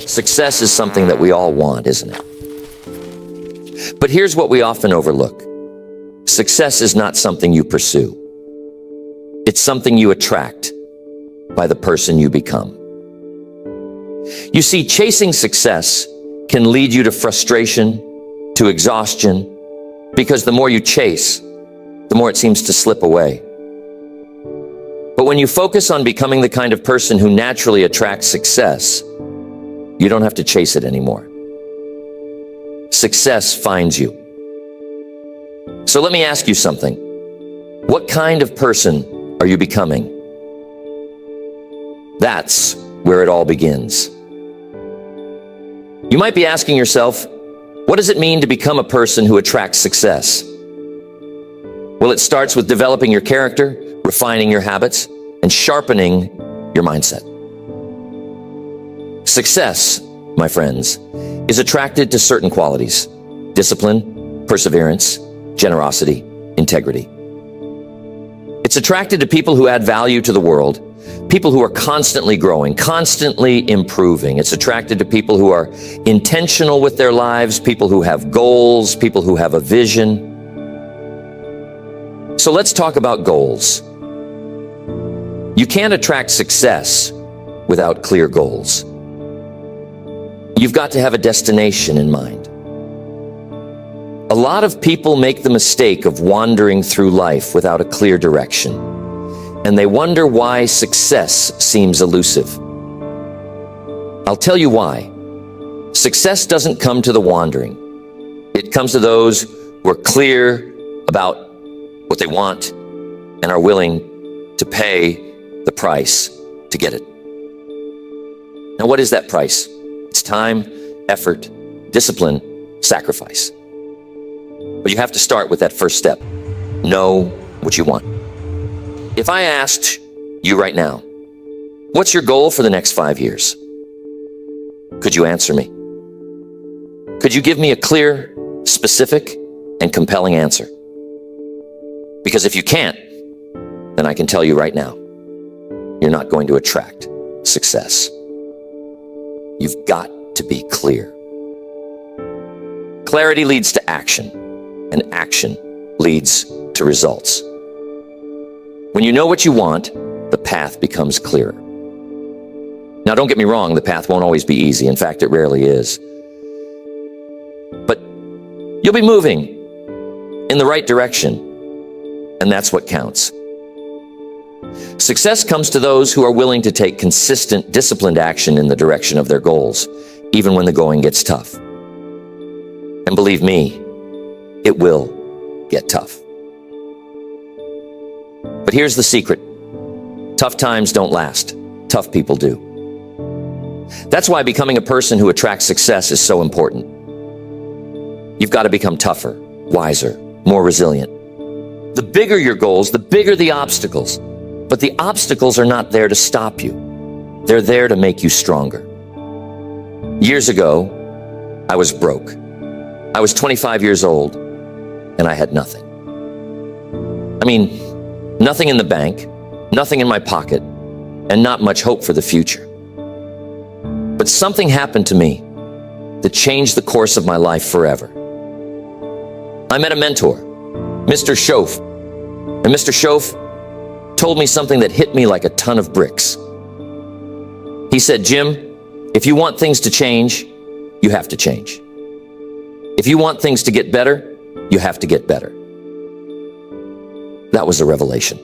Success is something that we all want, isn't it? But here's what we often overlook. Success is not something you pursue. It's something you attract by the person you become. You see, chasing success can lead you to frustration, to exhaustion, because the more you chase, the more it seems to slip away. But when you focus on becoming the kind of person who naturally attracts success, you don't have to chase it anymore. Success finds you. So let me ask you something. What kind of person are you becoming? That's where it all begins. You might be asking yourself, what does it mean to become a person who attracts success? Well, it starts with developing your character, refining your habits, and sharpening your mindset. Success, my friends, is attracted to certain qualities: discipline, perseverance, generosity, integrity. It's attracted to people who add value to the world, people who are constantly growing, constantly improving. It's attracted to people who are intentional with their lives, people who have goals, people who have a vision. So let's talk about goals. You can't attract success without clear goals. You've got to have a destination in mind. A lot of people make the mistake of wandering through life without a clear direction, and they wonder why success seems elusive. I'll tell you why. Success doesn't come to the wandering. It comes to those who are clear about what they want and are willing to pay the price to get it. Now, what is that price? It's time, effort, discipline, sacrifice. But you have to start with that first step. Know what you want. If I asked you right now, what's your goal for the next 5 years? Could you answer me? Could you give me a clear, specific, and compelling answer? Because if you can't, then I can tell you right now, you're not going to attract success. You've got to be clear. Clarity leads to action, and action leads to results. When you know what you want, the path becomes clearer. Now, don't get me wrong, the path won't always be easy. In fact, it rarely is. But you'll be moving in the right direction, and that's what counts. Success comes to those who are willing to take consistent, disciplined action in the direction of their goals, even when the going gets tough. And believe me, it will get tough. But here's the secret. Tough times don't last. Tough people do. That's why becoming a person who attracts success is so important. You've got to become tougher, wiser, more resilient. The bigger your goals, the bigger the obstacles. But the obstacles are not there to stop you. They're there to make you stronger. Years ago, I was broke. I was 25 years old, and I had nothing. I mean, nothing in the bank, nothing in my pocket, and not much hope for the future. But something happened to me that changed the course of my life forever. I met a mentor, Mr. Schoaf, and Mr. Schoaf told me something that hit me like a ton of bricks. He said, Jim, if you want things to change, you have to change. If you want things to get better, you have to get better. That was a revelation.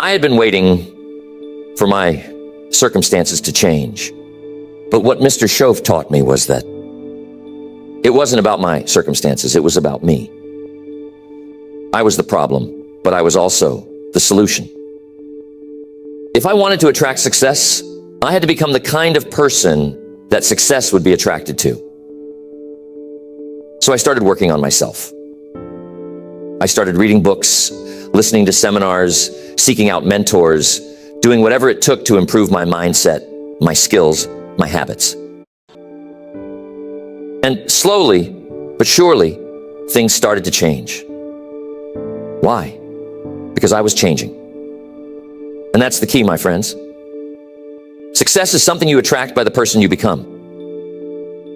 I had been waiting for my circumstances to change. But what Mr. Schoaf taught me was that it wasn't about my circumstances, it was about me. I was the problem, but I was also the solution. If I wanted to attract success, I had to become the kind of person that success would be attracted to. So I started working on myself. I started reading books, listening to seminars, seeking out mentors, doing whatever it took to improve my mindset, my skills, my habits. And slowly, but surely, things started to change. Why? Because I was changing. And that's the key, my friends. Success Success is something you attract by the person you become.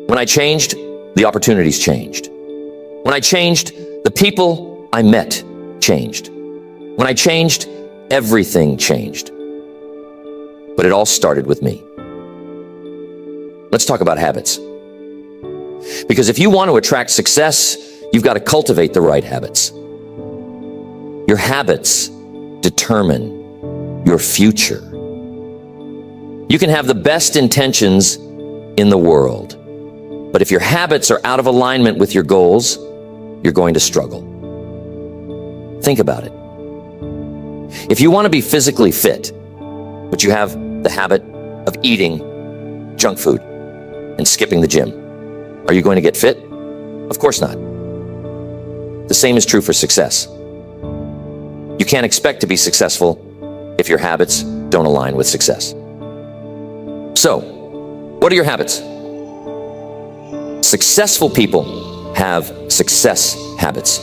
When I changed, the opportunities changed. When I changed, the people I met changed. When I changed, everything changed. But it all started with me. Let's talk about habits. Because if you want to attract success, you've got to cultivate the right habits. Your habits determine your future. You can have the best intentions in the world, but if your habits are out of alignment with your goals, you're going to struggle. Think about it. If you want to be physically fit, but you have the habit of eating junk food and skipping the gym, are you going to get fit? Of course not. The same is true for success. You can't expect to be successful if your habits don't align with success. So, what are your habits? Successful people have success habits.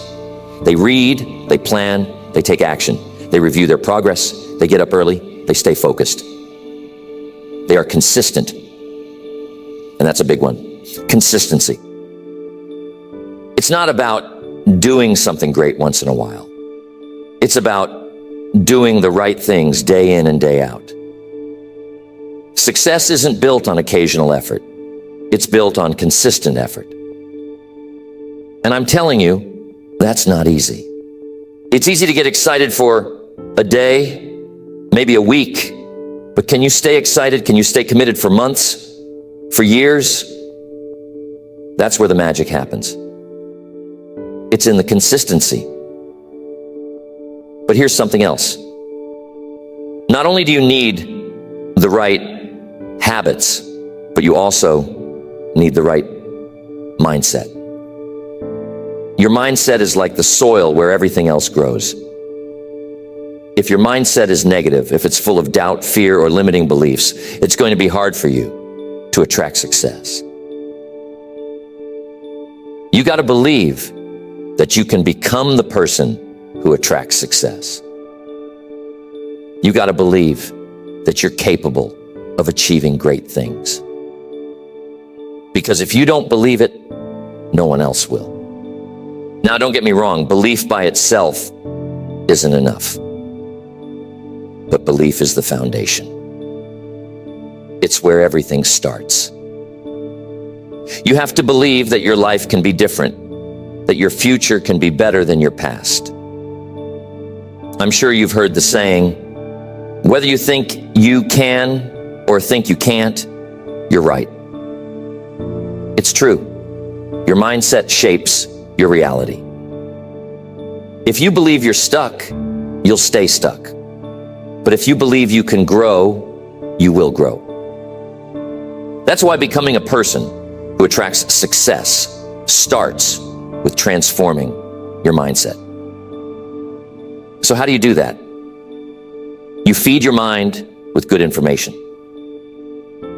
They read, they plan, they take action. They review their progress, they get up early, they stay focused. They are consistent. And that's a big one. Consistency. It's not about doing something great once in a while. It's about doing the right things day in and day out. Success isn't built on occasional effort. It's built on consistent effort. And I'm telling you, that's not easy. It's easy to get excited for a day, maybe a week, but can you stay excited? Can you stay committed for months, for years? That's where the magic happens. It's in the consistency. But here's something else. Not only do you need the right habits, but you also need the right mindset. Your mindset is like the soil where everything else grows. If your mindset is negative, if it's full of doubt, fear, or limiting beliefs, it's going to be hard for you to attract success. You got to believe that you can become the person who attracts success. You got to believe that you're capable of achieving great things. Because if you don't believe it, no one else will. Now, don't get me wrong, belief by itself isn't enough. But belief is the foundation. It's where everything starts. You have to believe that your life can be different, that your future can be better than your past. I'm sure you've heard the saying, whether you think you can or think you can't, you're right. It's true. Your mindset shapes your reality. If you believe you're stuck, you'll stay stuck. But if you believe you can grow, you will grow. That's why becoming a person who attracts success starts with transforming your mindset. So how do you do that? You feed your mind with good information.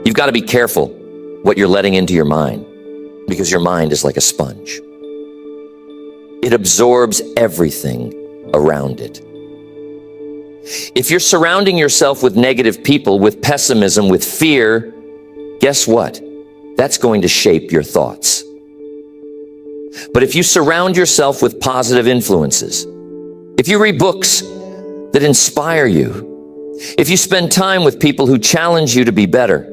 You've got to be careful what you're letting into your mind, because your mind is like a sponge. It absorbs everything around it. If you're surrounding yourself with negative people, with pessimism, with fear, guess what? That's going to shape your thoughts. But if you surround yourself with positive influences, if you read books that inspire you, if you spend time with people who challenge you to be better,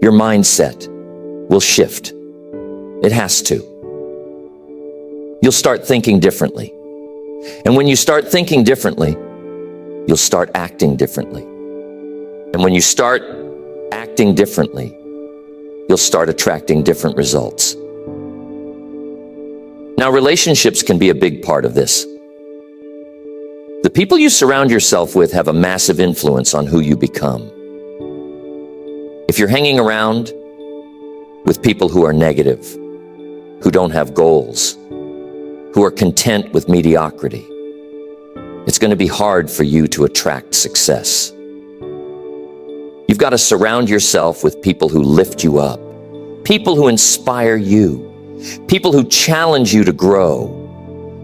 your mindset will shift. It has to. You'll start thinking differently. And when you start thinking differently, you'll start acting differently. And when you start acting differently, you'll start attracting different results. Now, relationships can be a big part of this. The people you surround yourself with have a massive influence on who you become. If you're hanging around with people who are negative, who don't have goals, who are content with mediocrity, it's going to be hard for you to attract success. You've got to surround yourself with people who lift you up, people who inspire you, people who challenge you to grow,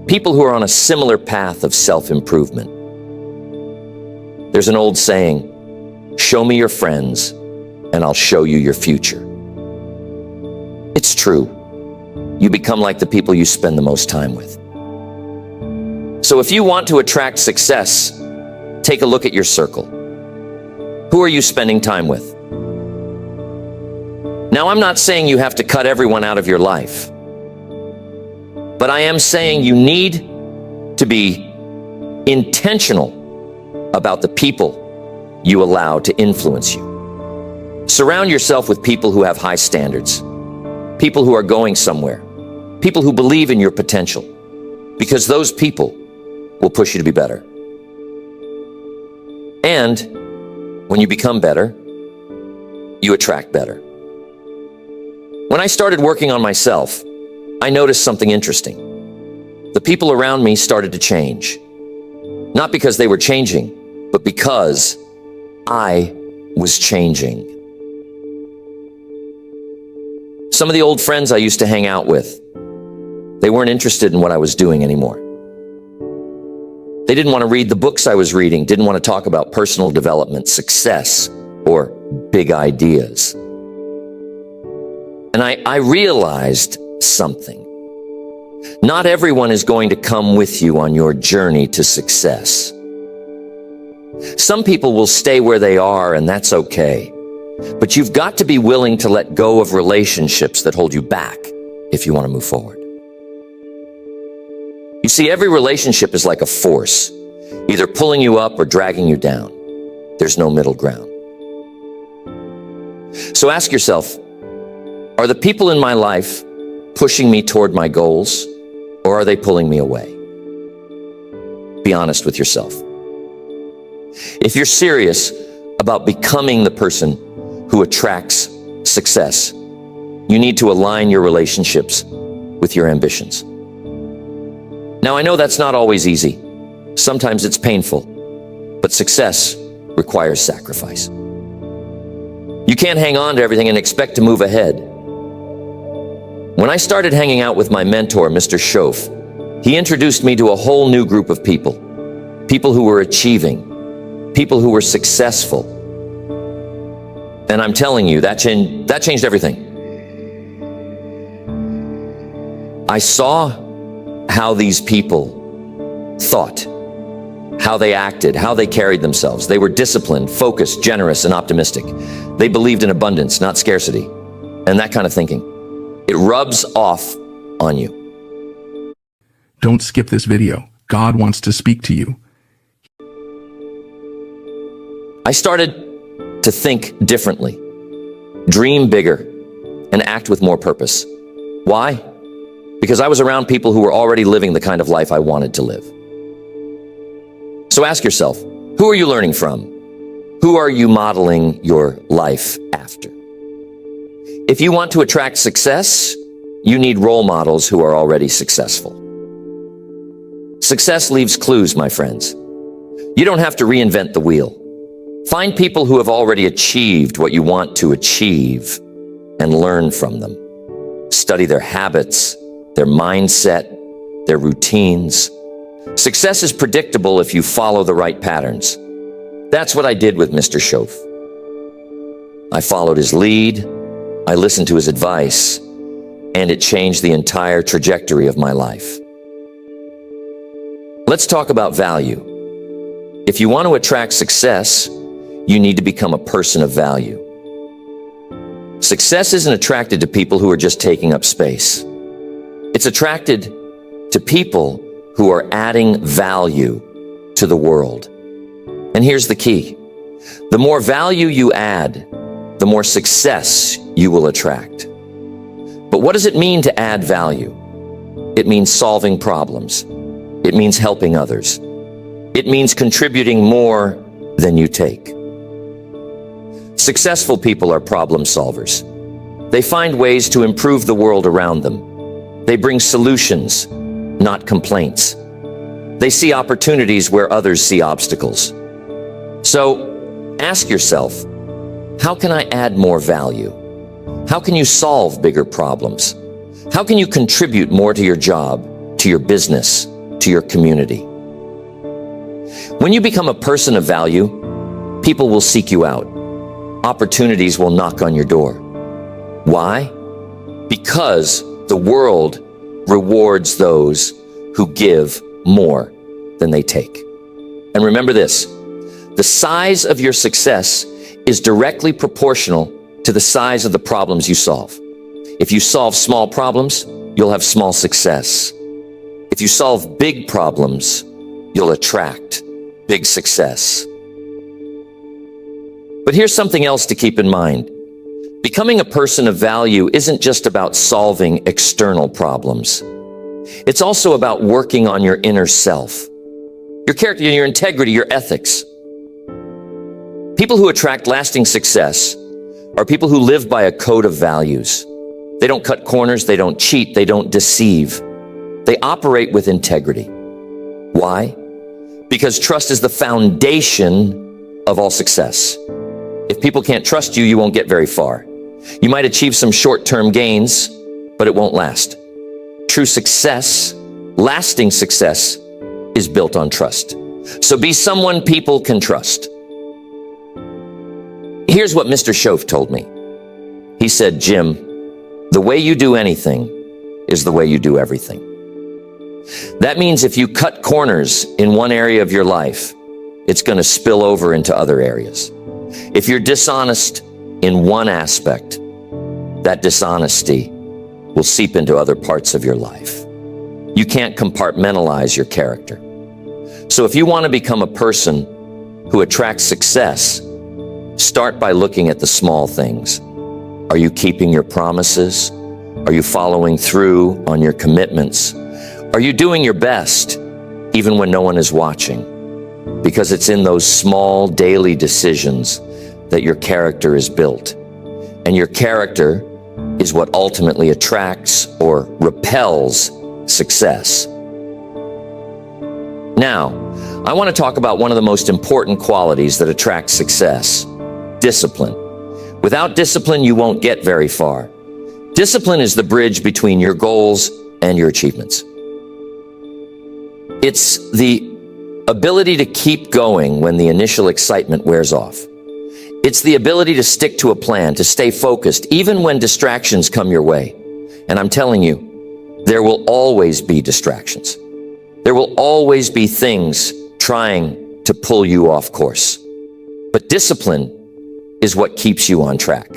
people who are on a similar path of self-improvement. There's an old saying, show me your friends and I'll show you your future. It's true. You become like the people you spend the most time with. So if you want to attract success, take a look at your circle. Who are you spending time with? Now, I'm not saying you have to cut everyone out of your life, but I am saying you need to be intentional about the people you allow to influence you. Surround yourself with people who have high standards, people who are going somewhere, people who believe in your potential, because those people will push you to be better. And when you become better, you attract better. When I started working on myself, I noticed something interesting. The people around me started to change. Not because they were changing, but because I was changing. Some of the old friends I used to hang out with, they weren't interested in what I was doing anymore. They didn't want to read the books I was reading, didn't want to talk about personal development, success, or big ideas. And I realized something. Not everyone is going to come with you on your journey to success. Some people will stay where they are, and that's okay. But you've got to be willing to let go of relationships that hold you back if you want to move forward. You see, every relationship is like a force, either pulling you up or dragging you down. There's no middle ground. So ask yourself, are the people in my life pushing me toward my goals, or are they pulling me away? Be honest with yourself. If you're serious about becoming the person who attracts success, you need to align your relationships with your ambitions. Now, I know that's not always easy. Sometimes it's painful, but success requires sacrifice. You can't hang on to everything and expect to move ahead. When I started hanging out with my mentor, Mr. Schoaf, he introduced me to a whole new group of people. People who were achieving, people who were successful. And I'm telling you, that changed everything. I saw how these people thought, how they acted, how they carried themselves. They were disciplined, focused, generous, and optimistic. They believed in abundance, not scarcity, and that kind of thinking. It rubs off on you. Don't skip this video. God wants to speak to you. I started to think differently, dream bigger, and act with more purpose. Why? Because I was around people who were already living the kind of life I wanted to live. So ask yourself, who are you learning from? Who are you modeling your life after? If you want to attract success, you need role models who are already successful. Success leaves clues, my friends. You don't have to reinvent the wheel. Find people who have already achieved what you want to achieve and learn from them. Study their habits, their mindset, their routines. Success is predictable if you follow the right patterns. That's what I did with Mr. Schoaf. I followed his lead, I listened to his advice, and it changed the entire trajectory of my life. Let's talk about value. If you want to attract success, you need to become a person of value. Success isn't attracted to people who are just taking up space. It's attracted to people who are adding value to the world. And here's the key. The more value you add, the more success you will attract. But what does it mean to add value? It means solving problems. It means helping others. It means contributing more than you take. Successful people are problem solvers. They find ways to improve the world around them. They bring solutions, not complaints. They see opportunities where others see obstacles. So ask yourself, how can I add more value? How can you solve bigger problems? How can you contribute more to your job, to your business, to your community? When you become a person of value, people will seek you out. opportunities will knock on your door. Why? Because the world rewards those who give more than they take. And remember this, the size of your success is directly proportional to the size of the problems you solve. If you solve small problems, you'll have small success. If you solve big problems, you'll attract big success. But here's something else to keep in mind. Becoming a person of value isn't just about solving external problems. It's also about working on your inner self, your character, your integrity, your ethics. People who attract lasting success are people who live by a code of values. They don't cut corners, they don't cheat, they don't deceive. They operate with integrity. Why? Because trust is the foundation of all success. If people can't trust you, you won't get very far. You might achieve some short-term gains, but it won't last. True success, lasting success, is built on trust. So be someone people can trust. Here's what Mr. Shoaff told me. He said, Jim, the way you do anything is the way you do everything. That means if you cut corners in one area of your life, it's going to spill over into other areas. If you're dishonest in one aspect, that dishonesty will seep into other parts of your life. You can't compartmentalize your character. So if you want to become a person who attracts success, start by looking at the small things. Are you keeping your promises? Are you following through on your commitments? Are you doing your best, even when no one is watching? Because it's in those small daily decisions that your character is built. And your character is what ultimately attracts or repels success. Now, I want to talk about one of the most important qualities that attracts success: discipline. Without discipline, you won't get very far. Discipline is the bridge between your goals and your achievements. It's the ability to keep going when the initial excitement wears off. It's the ability to stick to a plan, to stay focused, even when distractions come your way. And I'm telling you, there will always be distractions. There will always be things trying to pull you off course. But discipline is what keeps you on track.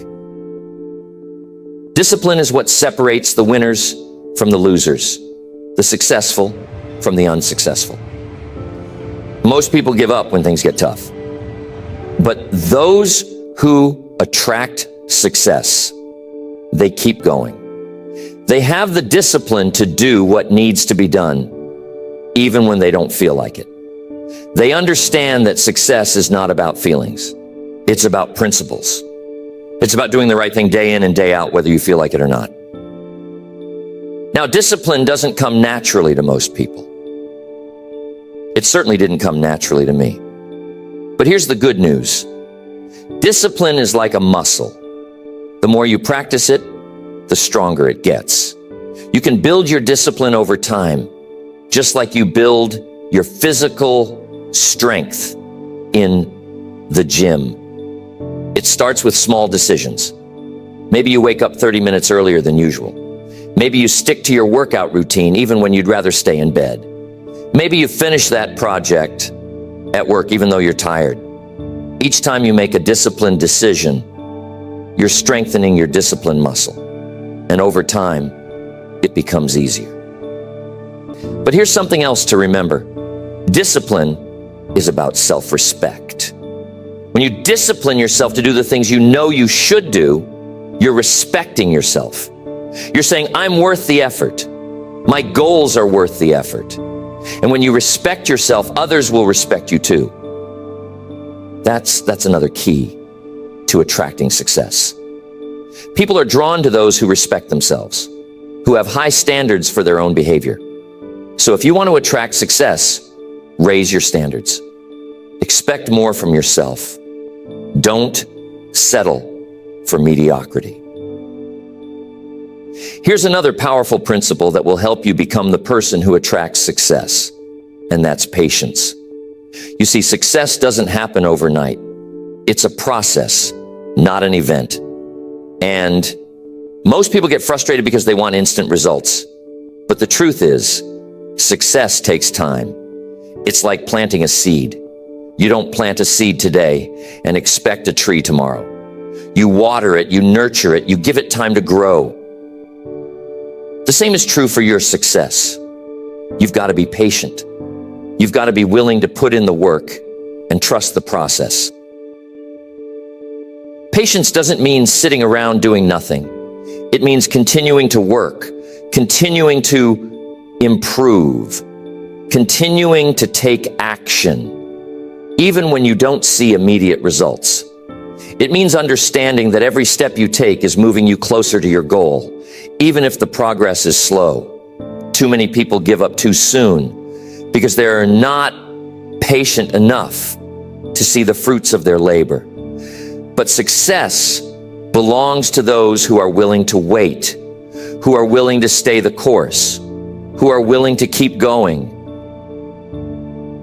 Discipline is what separates the winners from the losers, the successful from the unsuccessful. Most people give up when things get tough. But those who attract success, they keep going. They have the discipline to do what needs to be done, even when they don't feel like it. They understand that success is not about feelings. It's about principles. It's about doing the right thing day in and day out, whether you feel like it or not. Now, discipline doesn't come naturally to most people. It certainly didn't come naturally to me. But here's the good news. Discipline is like a muscle. The more you practice it, the stronger it gets. You can build your discipline over time, just like you build your physical strength in the gym. It starts with small decisions. Maybe you wake up 30 minutes earlier than usual. Maybe you stick to your workout routine even when you'd rather stay in bed. Maybe you finish that project at work even though you're tired. Each time you make a disciplined decision, you're strengthening your discipline muscle. And over time, it becomes easier. But here's something else to remember. Discipline is about self-respect. When you discipline yourself to do the things you know you should do, you're respecting yourself. You're saying, I'm worth the effort. My goals are worth the effort. And when you respect yourself, others will respect you too. That's another key to attracting success. People are drawn to those who respect themselves, who have high standards for their own behavior. So if you want to attract success, raise your standards. Expect more from yourself. Don't settle for mediocrity. Here's another powerful principle that will help you become the person who attracts success, and that's patience. You see, success doesn't happen overnight. It's a process, not an event. And most people get frustrated because they want instant results. But the truth is, success takes time. It's like planting a seed. You don't plant a seed today and expect a tree tomorrow. You water it, you nurture it, you give it time to grow. The same is true for your success. You've got to be patient. You've got to be willing to put in the work and trust the process. Patience doesn't mean sitting around doing nothing. It means continuing to work, continuing to improve, continuing to take action, even when you don't see immediate results. It means understanding that every step you take is moving you closer to your goal, even if the progress is slow. Too many people give up too soon because they are not patient enough to see the fruits of their labor. But success belongs to those who are willing to wait, who are willing to stay the course, who are willing to keep going.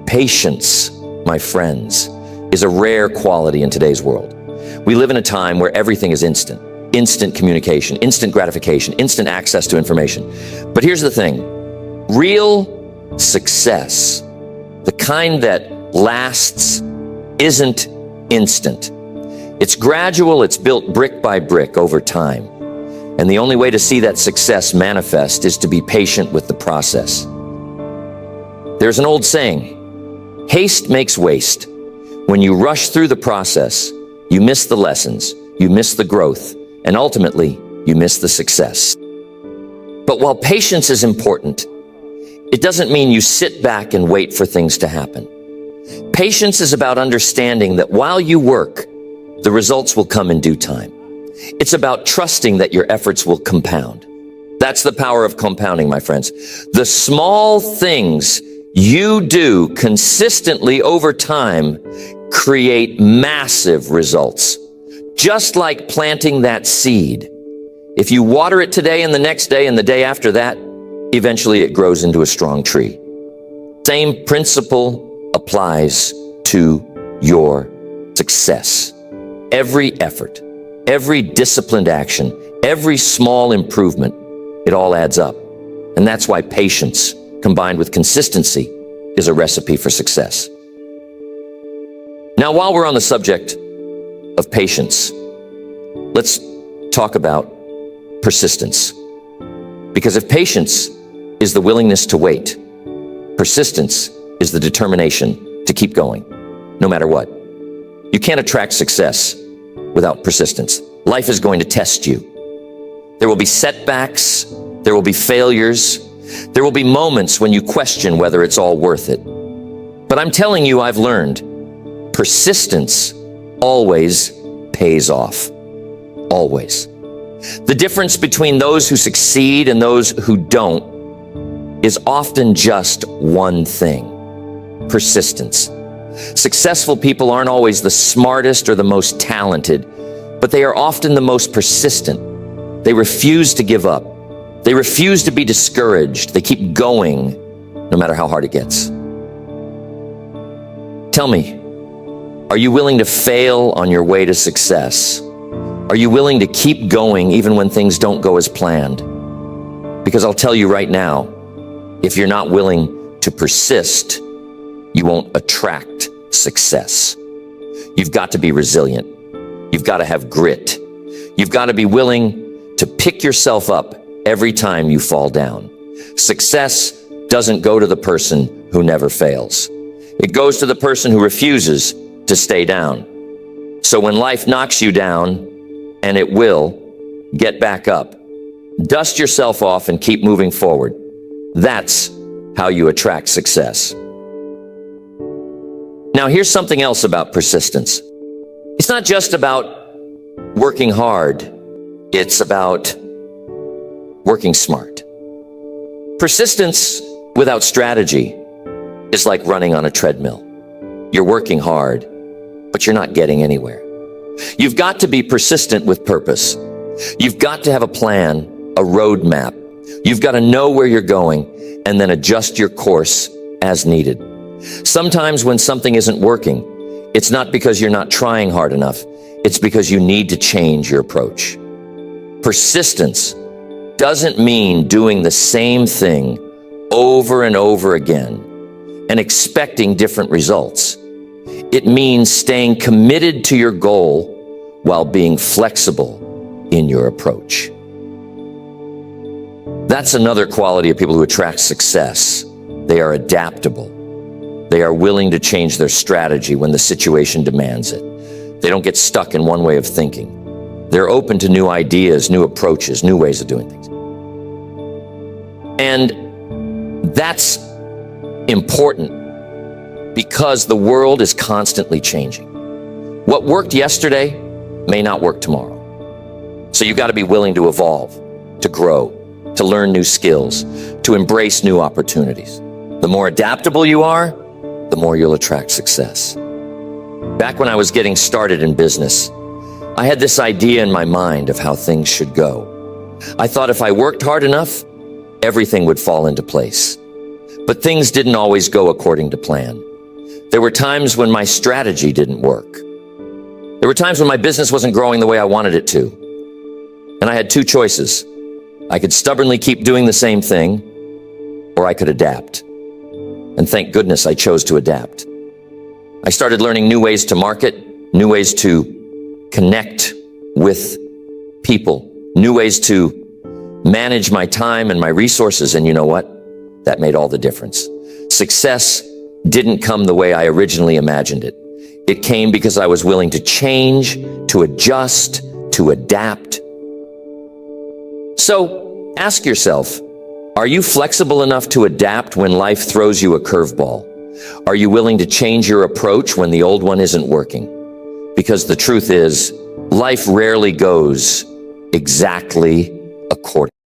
Patience, my friends, is a rare quality in today's world. We live in a time where everything is instant. Instant communication, instant gratification, instant access to information. But here's the thing. Real success, the kind that lasts, isn't instant. It's gradual, it's built brick by brick over time. And the only way to see that success manifest is to be patient with the process. There's an old saying, haste makes waste. When you rush through the process, you miss the lessons, you miss the growth, and ultimately, you miss the success. But while patience is important, it doesn't mean you sit back and wait for things to happen. Patience is about understanding that while you work, the results will come in due time. It's about trusting that your efforts will compound. That's the power of compounding, my friends. The small things you do consistently over time create massive results. Just like planting that seed. If you water it today and the next day and the day after that, eventually it grows into a strong tree. Same principle applies to your success. Every effort, every disciplined action, every small improvement, it all adds up. And that's why patience, combined with consistency, is a recipe for success. Now, while we're on the subject of patience, let's talk about persistence. Because if patience is the willingness to wait, persistence is the determination to keep going, no matter what. You can't attract success without persistence. Life is going to test you. There will be setbacks, there will be failures, there will be moments when you question whether it's all worth it. But I'm telling you, I've learned persistence always pays off. Always. The difference between those who succeed and those who don't is often just one thing: persistence. Successful people aren't always the smartest or the most talented, but they are often the most persistent. They refuse to give up. They refuse to be discouraged. They keep going no matter how hard it gets. Tell me, are you willing to fail on your way to success? Are you willing to keep going even when things don't go as planned? Because I'll tell you right now, if you're not willing to persist, you won't attract success. You've got to be resilient. You've got to have grit. You've got to be willing to pick yourself up every time you fall down. Success doesn't go to the person who never fails. It goes to the person who refuses to stay down. So when life knocks you down, and it will, get back up. Dust yourself off and keep moving forward. That's how you attract success. Now, here's something else about persistence. It's not just about working hard. It's about working smart. Persistence without strategy is like running on a treadmill. You're working hard, but you're not getting anywhere. You've got to be persistent with purpose. You've got to have a plan, a roadmap. You've got to know where you're going and then adjust your course as needed. Sometimes when something isn't working, it's not because you're not trying hard enough. it's because you need to change your approach. Persistence doesn't mean doing the same thing over and over again and expecting different results. It means staying committed to your goal while being flexible in your approach. That's another quality of people who attract success. They are adaptable. They are willing to change their strategy when the situation demands it. They don't get stuck in one way of thinking. They're open to new ideas, new approaches, new ways of doing things. And that's important because the world is constantly changing. What worked yesterday may not work tomorrow. So you've got to be willing to evolve, to grow, to learn new skills, to embrace new opportunities. The more adaptable you are, the more you'll attract success. Back when I was getting started in business, I had this idea in my mind of how things should go. I thought if I worked hard enough, everything would fall into place. But things didn't always go according to plan. There were times when my strategy didn't work. There were times when my business wasn't growing the way I wanted it to. And I had two choices. I could stubbornly keep doing the same thing, or I could adapt. And thank goodness I chose to adapt. I started learning new ways to market, new ways to connect with people, new ways to manage my time and my resources. And you know what? That made all the difference. Success didn't come the way I originally imagined it. It came because I was willing to change, to adjust, to adapt. So ask yourself, are you flexible enough to adapt when life throws you a curveball? Are you willing to change your approach when the old one isn't working? Because the truth is, life rarely goes exactly according.